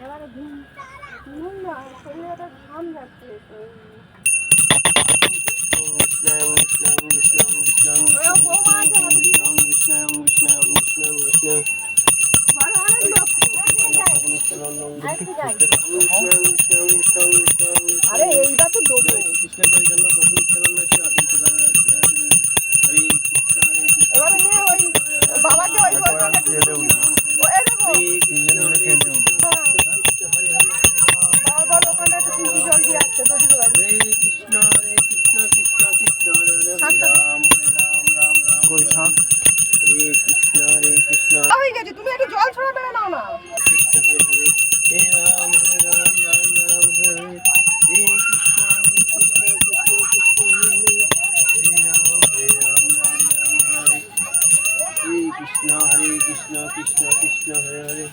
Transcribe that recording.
এবারে ঘুম না শরীরে ঘাম যাচ্ছে। আরে এইবার তো দেবো। এবারে নিয়ে ওই বাবাকে ওই জল দিয়ে আসছে তোদের বাড়ি। হয়ে গেছে, তুমি একটু জল ছড়া মেরে নাও না। Hare Krishna, Krishna Krishna, Hare Hare.